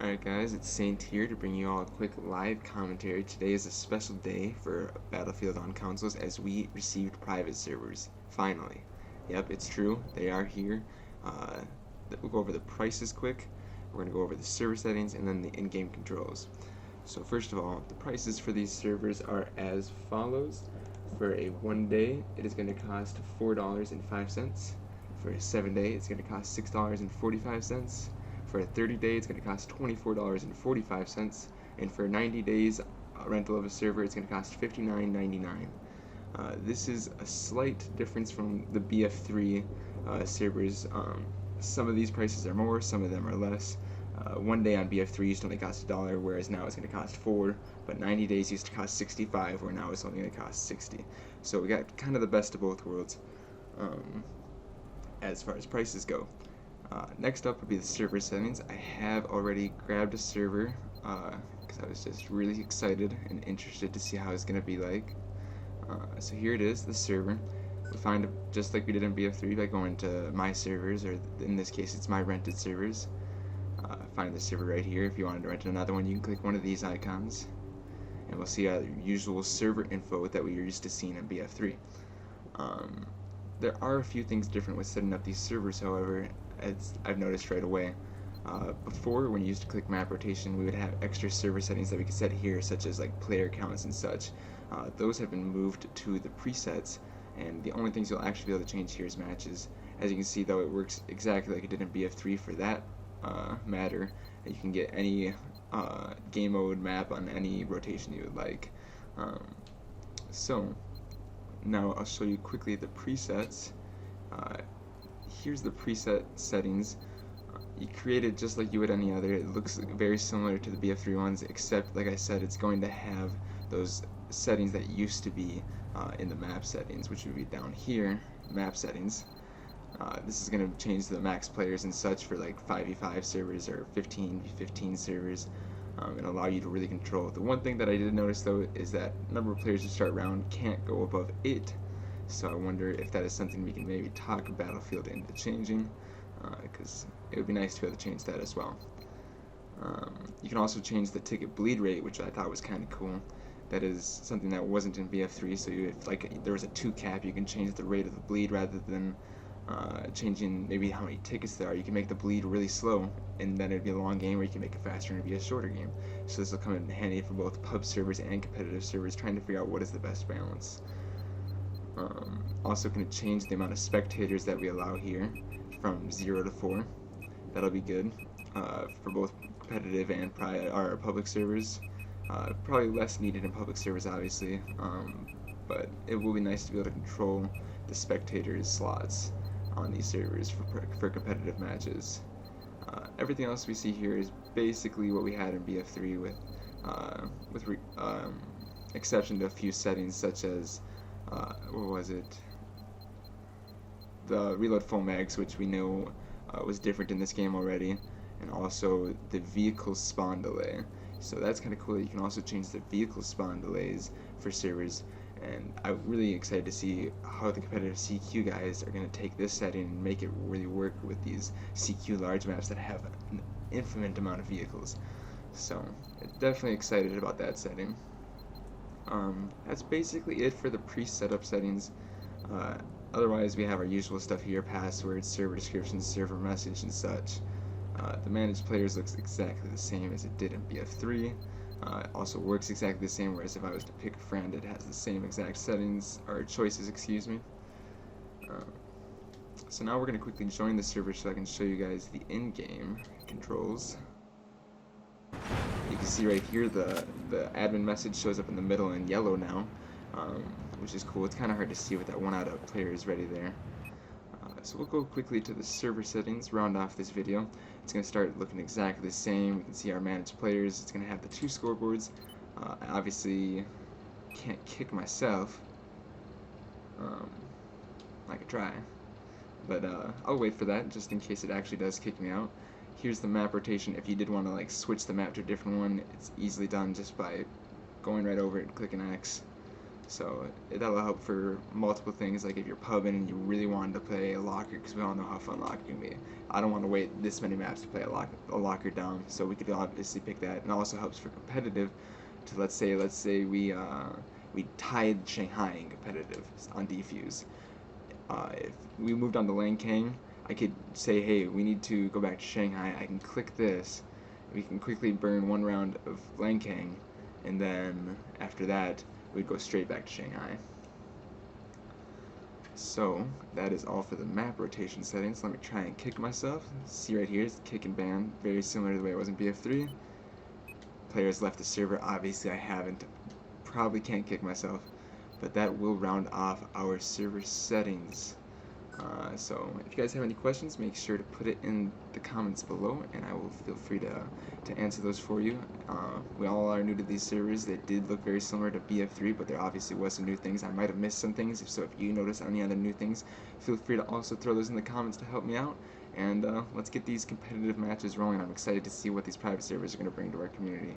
Alright guys, it's Saint here to bring you all a quick live commentary. Today is a special day for Battlefield on consoles as we received private servers. Finally. Yep, it's true. They are here. We'll go over the prices quick. We're going to go over the server settings and then the in-game controls. So first of all, the prices for these servers are as follows. For a 1 day, it is going to cost $4.05. For a 7 day, it's going to cost $6.45. For a 30 day, it's going to cost $24.45, and for 90 days rental of a server, it's going to cost $59.99. This is a slight difference from the BF3 servers. Some of these prices are more, some of them are less. 1 day on BF3 used to only cost $1, whereas now it's going to cost $4. But 90 days used to cost $65, where now it's only going to cost $60. So we got kind of the best of both worlds as far as prices go. Next up would be the server settings. I have already grabbed a server because I was just really excited and interested to see how it's going to be like. So here it is, the server. We find it just like we did in BF3 by going to my servers, or in this case it's my rented servers. Find the server right here. If you wanted to rent another one, you can click one of these icons and we'll see our usual server info that we are used to seeing in BF3. There are a few things different with setting up these servers, however, as I've noticed right away. Before, when you used to click map rotation, we would have extra server settings that we could set here, such as like player counts and such. Those have been moved to the presets, and the only things you'll actually be able to change here is matches. As you can see, though, it works exactly like it did in BF3 for that matter. You can get any game mode map on any rotation you would like. So now I'll show you quickly the presets. Here's the preset settings. You create it just like you would any other. It looks very similar to the BF3 ones, except, like I said, it's going to have those settings that used to be in the map settings, which would be down here, map settings. This is going to change the max players and such for like 5v5 servers or 15v15 servers, and allow you to really control. The one thing that I did notice, though, is that number of players to start round can't go above 8. So I wonder if that is something we can maybe talk Battlefield into changing, because it would be nice to be able to change that as well. You can also change the ticket bleed rate, which I thought was kind of cool. That is something that wasn't in BF3, so if like there was a 2 cap, you can change the rate of the bleed rather than changing maybe how many tickets there are. You can make the bleed really slow, and then it'd be a long game, or you can make it faster and it'd be a shorter game. So this will come in handy for both pub servers and competitive servers, trying to figure out what is the best balance. Also going to change the amount of spectators that we allow here from 0 to 4. That'll be good for both competitive and our public servers. Probably less needed in public servers, obviously, but it will be nice to be able to control the spectators' slots on these servers for competitive matches. Everything else we see here is basically what we had in BF3 with exception to a few settings, such as what was it? The reload full mags, which we know was different in this game already, and also the vehicle spawn delay. So that's kind of cool that you can also change the vehicle spawn delays for servers, and I'm really excited to see how the competitive CQ guys are going to take this setting and make it really work with these CQ large maps that have an infinite amount of vehicles. So definitely excited about that setting. That's basically it for the pre-setup settings. Otherwise, we have our usual stuff here: passwords, server descriptions, server message, and such. The managed players looks exactly the same as it did in BF3. It also works exactly the same, whereas if I was to pick a friend, it has the same exact settings, or choices, excuse me. So now we're going to quickly join the server so I can show you guys the in-game controls. You can see right here the admin message shows up in the middle in yellow now, which is cool. It's kind of hard to see with that one out of players ready there. So we'll go quickly to the server settings, round off this video. It's going to start looking exactly the same. We can see our managed players. It's going to have the 2 scoreboards. I obviously can't kick myself. I could try, but I'll wait for that just in case it actually does kick me out. Here's the map rotation. If you did want to like switch the map to a different one, it's easily done just by going right over it and clicking X. So that'll help for multiple things, like if you're pubbing and you really wanted to play a locker, because we all know how fun locker can be. I don't want to wait this many maps to play a locker dom, so we could obviously pick that. And it also helps for competitive. To let's say we tied Shanghai in competitive on defuse. If we moved on to Langkang, I could say, hey, we need to go back to Shanghai. I can click this. We can quickly burn one round of Langkang, and then after that, we'd go straight back to Shanghai. So that is all for the map rotation settings. Let me try and kick myself. See right here, it's kick and ban, very similar to the way it was in BF3. Players left the server. Obviously, I haven't. Probably can't kick myself, but that will round off our server settings. So if you guys have any questions, make sure to put it in the comments below, and I will feel free to answer those for you. We all are new to these servers. They did look very similar to BF3, but there obviously was some new things. I might have missed some things, so if you notice any other new things, feel free to also throw those in the comments to help me out. And let's get these competitive matches rolling. I'm excited to see what these private servers are going to bring to our community.